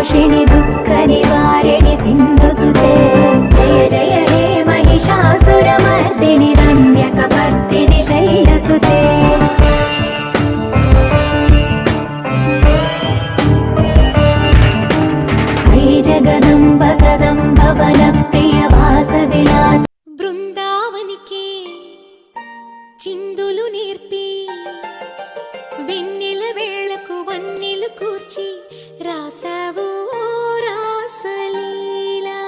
पोषिणि दुःख निवारिणि सिन्धुसुते जय जय हे महिषासुरमर्दिनि रम्यकपर्दिनि शैलसुते जगदम्ब कदम्ब वनप्रिय वासविलास బృందావనికి చిందులు నేర్పి వెన్నెల వేళకు వన్నెలు కూర్చి రాసావు రాసలీలా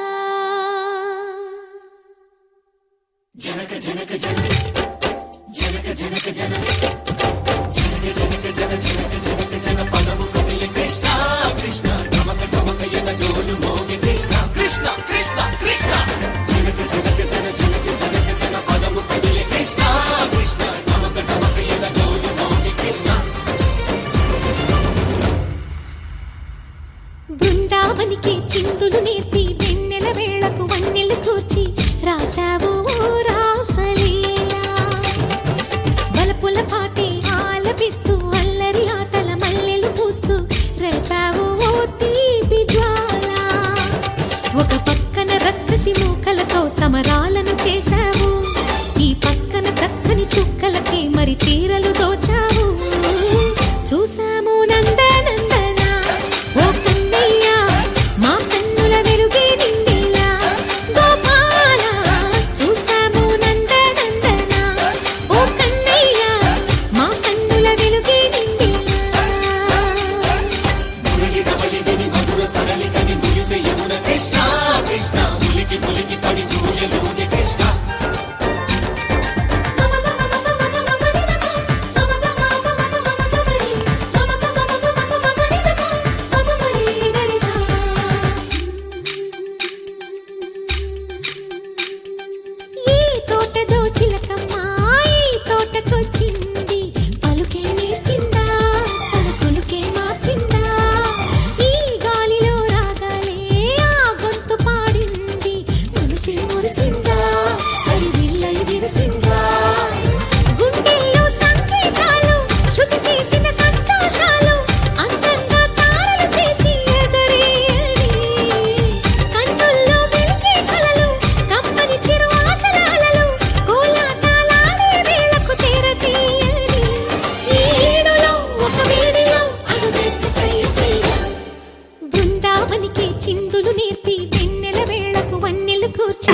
జనక జనక జన జనక జనక జన జనక జనక జన జనక జనక జన పదము కదిలి కృష్ణ కృష్ణ నమక నమక యద డోలు మోగి కృష్ణ కృష్ణ కృష్ణ కృష్ణ జనక జనక జన జనక జనక జన పదము కదిలి కృష్ణ కృష్ణ నమక నమక యద డోలు మోగి కృష్ణ బృందావనికి చిందులు నేర్పి వెన్నెల వేళకు వన్నెలు కూర్చి రాసావు రాసలీలా బలపుల పాటే ఆలపిస్తూ అల్లరి ఆటల మల్లెలు పూస్తూ రేపావు తీపి జ్వాల ఒక పక్కన రక్కసి మూకలతో సమరాలను చేశావు ఈ పక్కన చక్కని చుక్కలకి మరి చీరలు దోచావు చూసాము నందనందన ఓ కన్నయ్య మా కన్నుల వెలుగే నిండిలా గోపాల చూసాము నందనందన ఓ కన్నయ్య మా కన్నుల వెలుగే నిండిలా మధుర సరళికని ములిసే యమున కృష్ణ కృష్ణ ములికి ములికి పడి జూయలోని కృష్ణ చిందులు నేర్పి వెన్నెల వేళకు వన్నెలు కూర్చి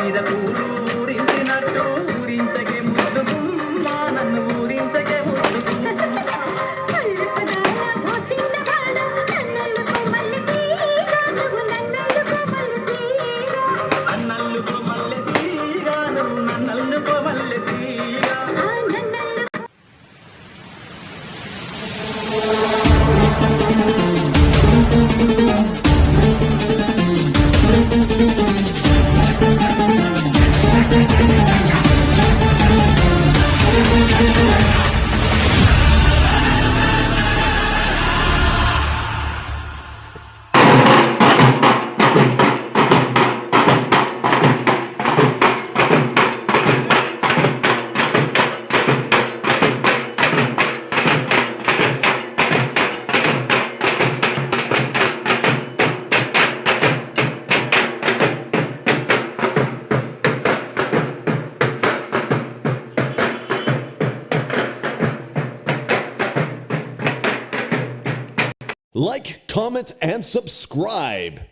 మీద పూలు ఊరించినట్టు ఊరించగే ముద్దుకున్నా నన్ను ఊరించగే అన్నల్లుకో మల్లె తీగా నువ్వు నన్నల్లుకో మల్లె తీగా Like, comment, and subscribe.